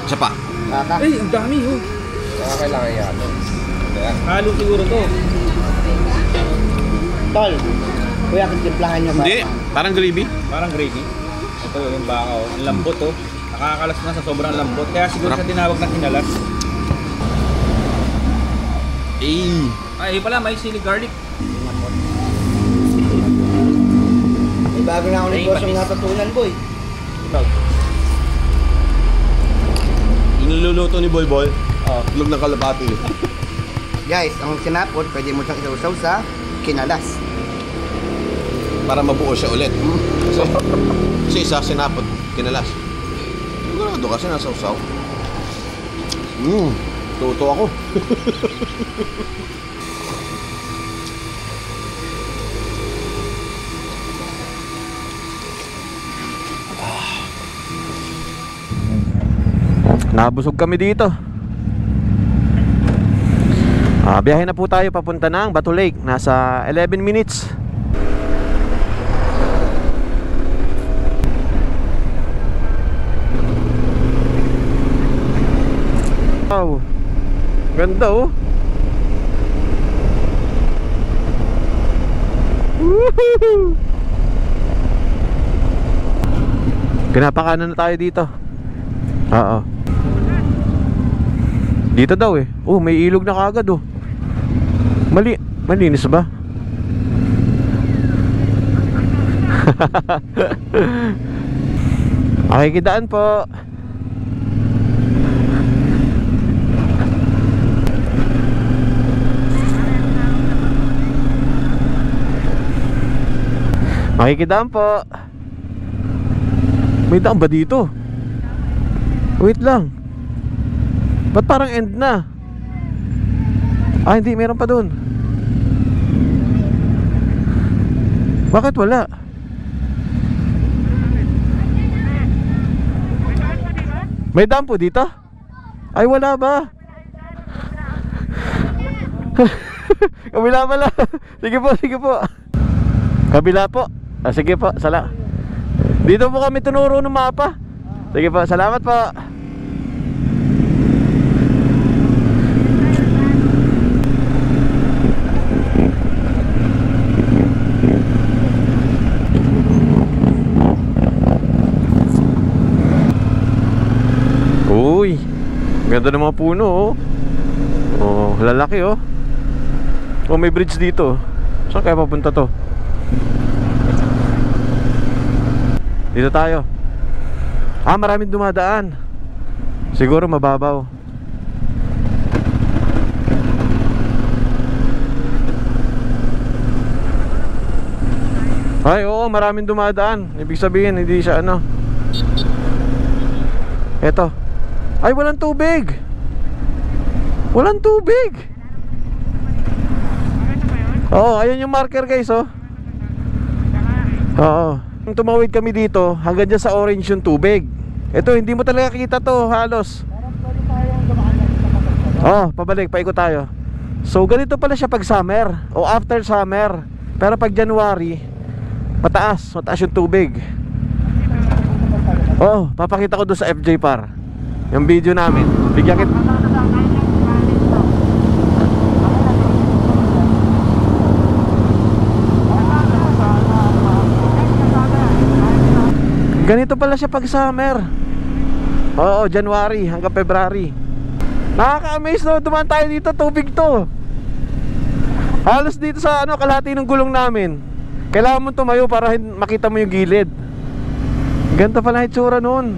Isa pa. Kaka. Ay, ang dami, oh. Kailangan yan. Halo siguro to. Tol. Kuya, kitimplahan nyo ba? Hindi, parang gravy. Parang gravy. Ito yung baka, oh. Ang lambot, oh. Nakakalas na sa sobrang lambot. Kaya siguro siya tinawag na kinalas. Ay, pala, may sili garlic. May bago na ako negosyong natutunan, boy. Iniluluto ni Boy Boy. Tulog ng kalapati. Guys, ang sinapot, pwede mo siyang isaw sa kinalas. Para mabuo siya ulit. Kasi isa sinapot, kinalas. Sigurado kasi nasa usaw. Tuto ako. Nabusog kami dito. Biyahe na po tayo papunta ng Bato Lake. Nasa 11 minutes. Wow. Ganda, oh. Woohoo! Pinapakanan na tayo dito. Oo. Dito daw eh. Oh, may ilog na kaagad, oh. Malinis ba? Okay, kidaan po. Makikidaan po. May daan ba dito? Wait lang. Ba't parang end na? Ah, hindi. Meron pa dun. Bakit wala? May daan po dito? Ay, wala ba? Kabila pala. Sige po, sige po. Kabila po. Ah, sige po, sala. Dito po kami tunuro ng mapa. Sige po, salamat po. Uy, ganda ng mga puno, oh. Oh, lalaki, oh. Oh, may bridge dito. Saan kaya papunta to? Dito tayo. Ah, maraming dumadaan. Siguro mababaw. Ay, oo, maraming dumadaan. Ibig sabihin, hindi siya ano. Eto. Ay, walang tubig. Walang tubig. Oo, ayan yung marker guys, oh. Oo. Nung tumawid kami dito, hanggang dyan sa orange yung tubig. Ito, hindi mo talaga kita to, halos. Oh, pabalik, paikot tayo. So, ganito pala siya pag summer o after summer. Pero pag January, mataas yung tubig. Oh, papakita ko doon sa FJ Par yung video namin. Bigyan kita. Ganito pala siya pag summer. Oo, January hanggang February. Nakaka-amaze, no? Dumaan tayo dito, tubig to. Halos dito sa kalahati ng gulong namin. Kailangan mo tumayo para makita mo yung gilid. Ganito pala itsura noon.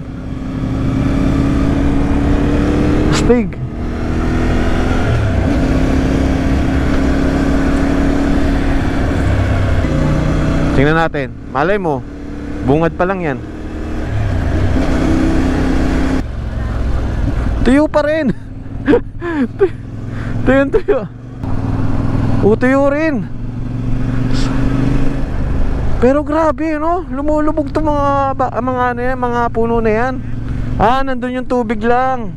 Astig. Tingnan natin. Malay mo, bungad pa lang yan. Tuyo pa rin. Tuyo. Tuyo rin. Pero grabe, no? Lumulubog to mga puno na yan. Ah, nandun yung tubig lang.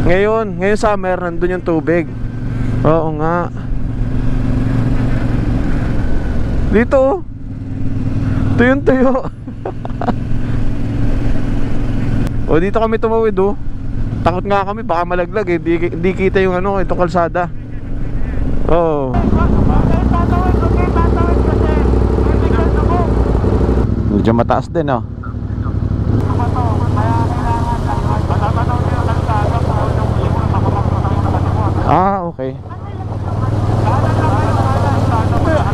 Ngayon summer, nandun yung tubig. Oo nga. Dito, oh. Tuyo. O, dito kami tumawid, oh. Takot nga kami, baka malaglag eh. Di kita yung itong kalsada. Oo. Medyo mataas din, oh. Ah, okay.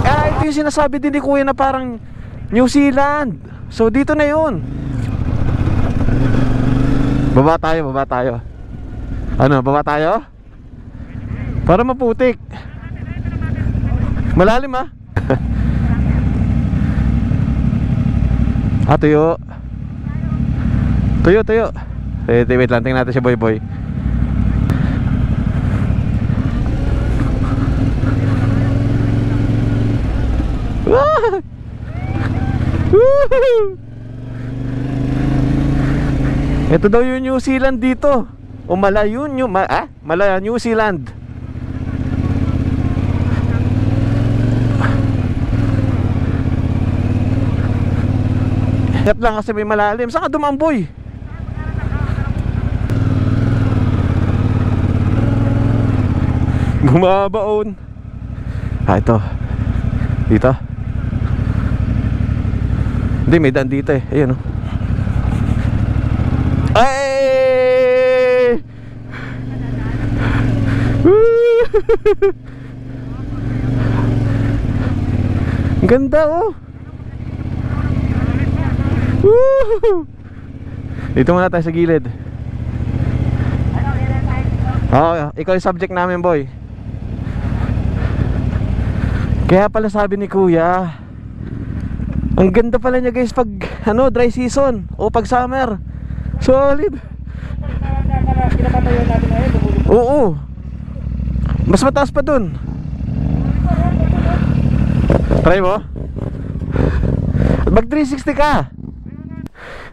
Ito yung sinasabi din ni Kuya na parang New Zealand. So dito na yun. Baba tayo. Ano, baba tayo? Para maputik. Malalim, ah. Ah, tuyo. Wait lang, tingnan natin si Boy. Ito daw yung New Zealand dito. O Malayo New Zealand. Ingat lang kasi may malalim. Saan ka dumamboy? Bumabaon. Ah, ito. Dito. Hindi, may daan dito eh. Ayun, oh. Ay! Ang ganda, oh. Dito muna tayo sa gilid. Ikaw yung subject namin, boy. Kaya pala sabi ni Kuya, ang ganda pala niya guys pag dry season o pag summer. Solid. Oo. Mas mataas pa dun. Try mo. Mag 360 ka.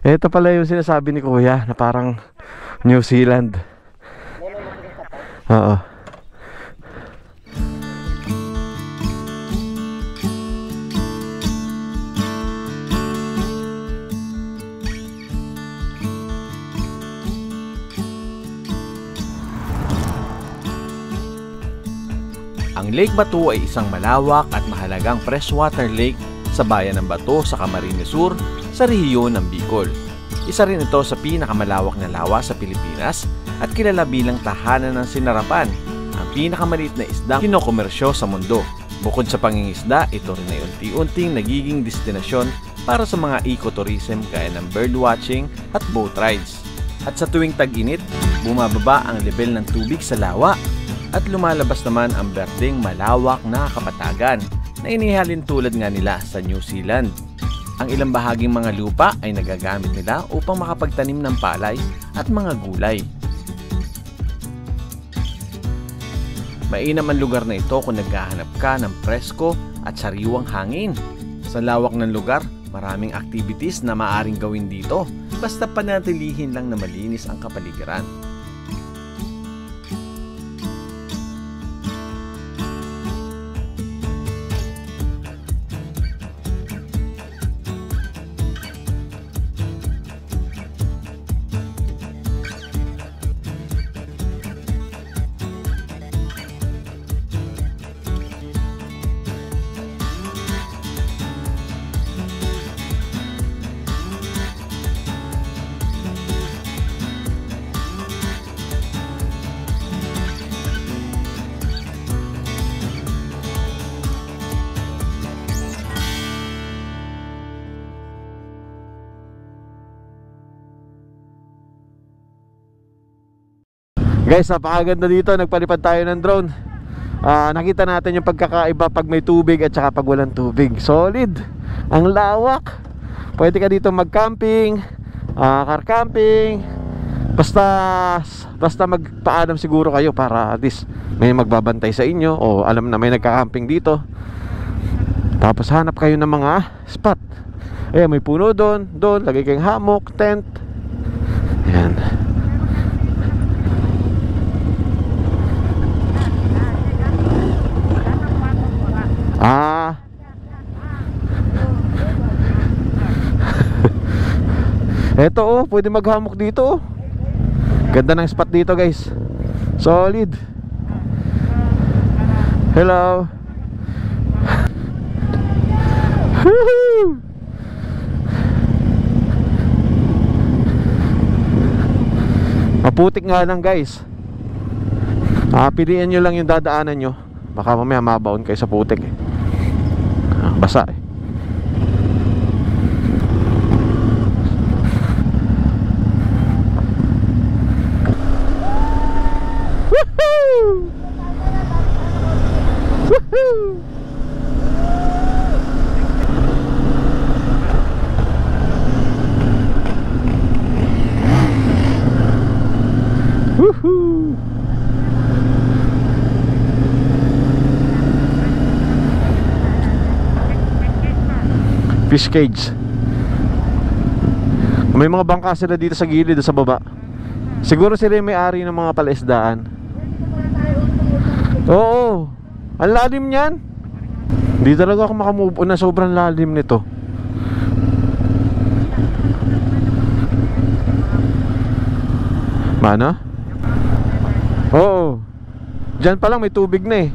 Ito pala yung sinasabi ni Kuya na parang New Zealand. Oo. Ang Lake Batu ay isang malawak at mahalagang freshwater lake sa bayan ng Bato sa Camarines Sur sa rehiyon ng Bicol. Isa rin ito sa pinakamalawak na lawa sa Pilipinas at kilala bilang tahanan ng sinarapan, ang pinakamaliit na isdang kinokomersyo sa mundo. Bukod sa pangingisda, ito rin ay unti-unting nagiging destinasyon para sa mga ecotourism gaya ng birdwatching at boat rides. At sa tuwing tag-init, bumababa ang level ng tubig sa lawa at lumalabas naman ang berdeng malawak na kapatagan na inihalin tulad nga nila sa New Zealand. Ang ilang bahaging mga lupa ay nagagamit nila upang makapagtanim ng palay at mga gulay. Mainam ang lugar na ito kung naghahanap ka ng presko at sariwang hangin. Sa lawak ng lugar, maraming activities na maaaring gawin dito, basta panatilihin lang na malinis ang kapaligiran. Guys, napakaganda dito. Nagpalipad tayo ng drone. Nakita natin yung pagkakaiba pag may tubig at saka pag walang tubig. Solid. Ang lawak. Pwede ka dito mag-camping, car camping. Basta magpaalam siguro kayo para at least may magbabantay sa inyo o alam na may nagka-camping dito. Tapos hanap kayo ng mga spot. Ayan, may puno doon. Lagay kayong hammock, tent. Ayan. Eto oh, pwede maghamok dito oh. Ganda ng spot dito guys. Solid. Hello. Maputik nga lang guys. Piliin nyo lang yung dadaanan nyo. Baka mamaya mabaon kayo sa putik eh. Basa eh. Woohoo! Woohoo! Woohoo! Fish cage. May mga bangka sila dito sa gilid sa baba. Siguro sila yung may-ari ng mga palaisdaan. Oo. Ang lalim niyan. Hindi talaga ako makamove on na sobrang lalim nito. Mana? Oo. Diyan pa lang may tubig na eh.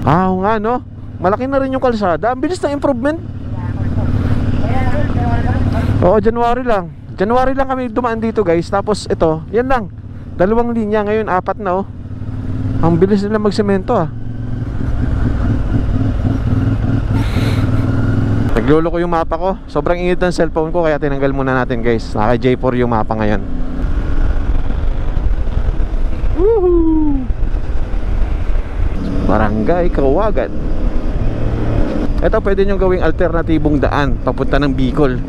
Oo nga no. Malaki na rin yung kalsada. Ang bilis ng improvement. Oo, January lang kami dumaan dito guys. Tapos ito, yan lang. 2 linya, ngayon 4 na oh. Ang bilis nila magsemento ah. Naglolo ko yung mapa ko. Sobrang init ng cellphone ko kaya tinanggal muna natin guys. Naka J4 yung mapa ngayon. Woohoo! Barangay Kawagan. Ito pwede nyo gawing alternatibong daan papunta ng Bicol.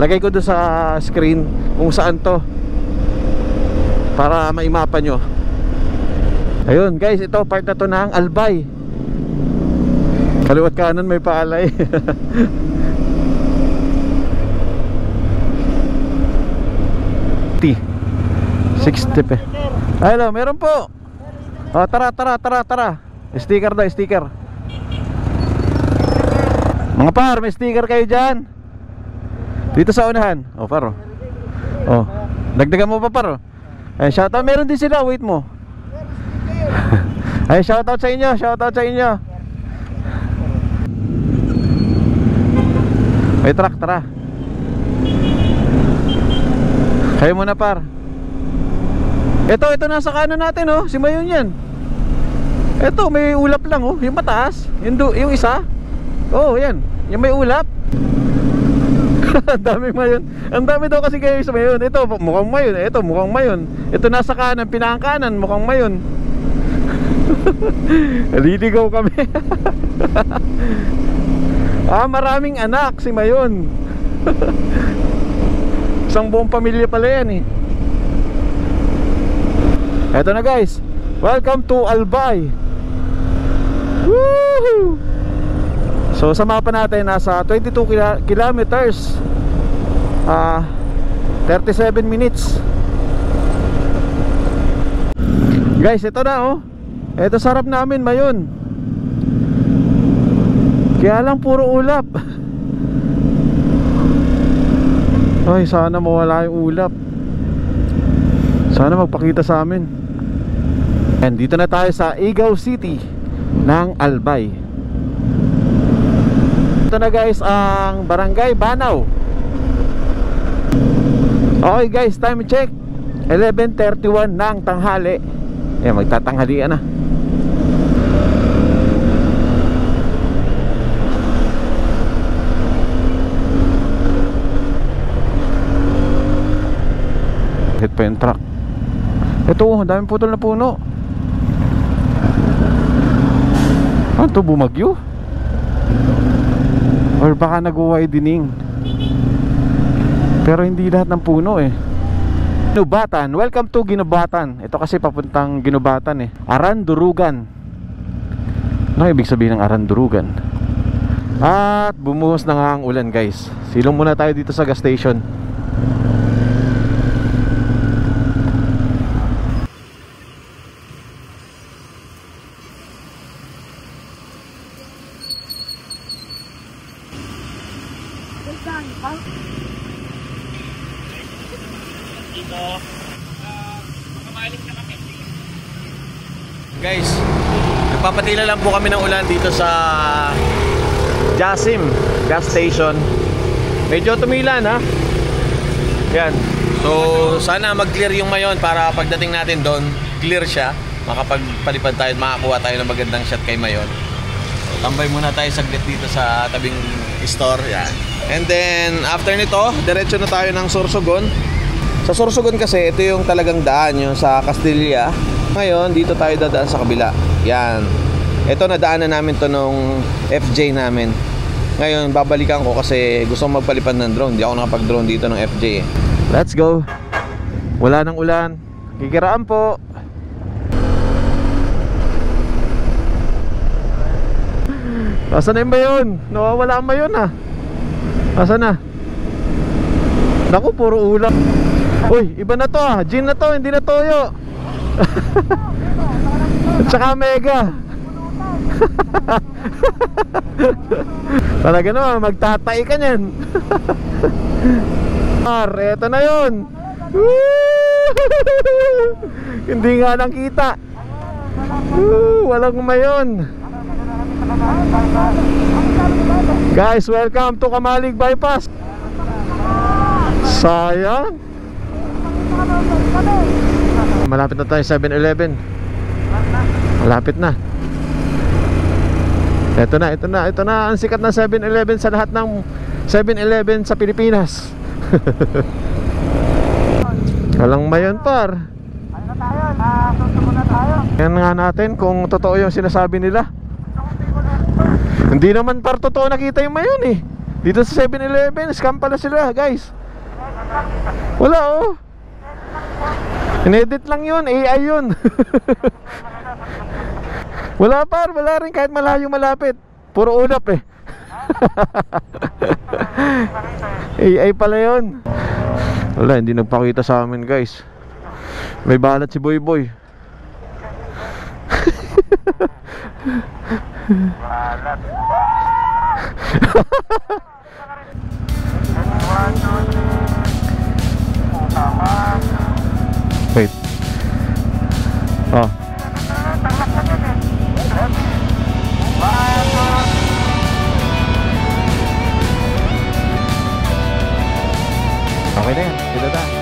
Lagay ko doon sa screen kung saan to para maimapa nyo. Ayun guys, ito part na to ng Albay. Kaliwat kanan may paalay. 60 pe. Hello, meron po. Oh, tara. Sticker daw, sticker. Mga par, may sticker kayo dyan. Dito sa unahan. Oh, paro. Oh, dagdagan mo pa paro. Ay, shoutout, meron din sila, wait mo. Ay, shoutout sa inyo, May truck, tara. Kayo muna par. Ito nasa kanan natin oh, si Mayon yan. Ito may ulap lang oh, yung mataas, yung isa. Oh, yan, yung may ulap. Ang daming mayon. Ang dami daw kasi kayo sa mayon. Ito mukhang mayon, ito mukhang mayon. Ito nasa kanan, pinakanan, mukhang mayon. Liligaw kami. Maraming anak si Mayon. Isang buong pamilya pala yan eh. Eto na guys, welcome to Albay. Woohoo! So sa mapa natin, nasa 22 kilometers 37 minutes. Guys, ito na oh. Ito sarap namin Mayon. Kaya lang puro ulap. Ay, sana mawala yung ulap. Sana magpakita sa amin. And dito na tayo sa Igao City ng Albay. Ito na guys ang Barangay Banaw. Okay guys, time check 11:31 ng tanghali. Magtatanghalian na. Hit pa yung truck. Ito, daming putol na puno. Ano to, bumagyo? Or baka nag-widening. Pero hindi lahat ng puno eh. Ginubatan, welcome to Ginubatan. Ito kasi papuntang Ginubatan eh. Arandurugan. Ano ibig sabihin ng Arandurugan? At bumuhos na nga ang ulan guys. Silong muna tayo dito sa gas station. Guys, nagpapatila lang po kami ng ulan dito sa Jasim gas station. Medyo tumilan ha. Yan. So sana mag-clear yung Mayon para pagdating natin doon, clear siya. Makapagpalipad tayo at makakuha tayo ng magandang shot kay Mayon. So, tambay muna tayo saglit dito sa tabing store. Yan. And then after nito, diretso na tayo ng Sorsogon. Sa Sorsogon kasi ito yung talagang daan yung sa Castilla. Ngayon dito tayo dadaan sa kabila. Yan. Ito nadaanan namin to nung FJ namin. Ngayon babalikan ko kasi gusto kong magpalipad ng drone. Hindi ako nakapag-drone dito ng FJ eh. Let's go. Wala nang ulan. Kikiraan po. Asan na yung Mayon? Nawawala ang Mayon ah. Asan na? Naku, puro ulam. Uy, iba na to ah. Gin na to, hindi na toyo. Tsaka mega. Talaga naman, magtatay ka nyan. Eto na yun. Hindi nga nakita. Walang Mayon. Guys, welcome to Kamalig Bypass. Sayang. Malapit na tayo 7-Eleven. Malapit na. Ito na ang sikat na 7-Eleven sa lahat ng 7-Eleven sa Pilipinas. Walang Mayon par. Yan nga natin kung totoo yung sinasabi nila. Hindi naman par totoo nakita yung Mayon eh. Dito sa 7-Eleven, scam pala sila guys. Wala oh. Inedit lang yun, AI yun. Wala par, wala rin kahit malayo malapit. Puro ulap eh. AI pala yun. Wala, hindi nagpakita sa amin guys. May balat si Boy Boy. Balat. Wait. Oh. Okay na yan, dito na.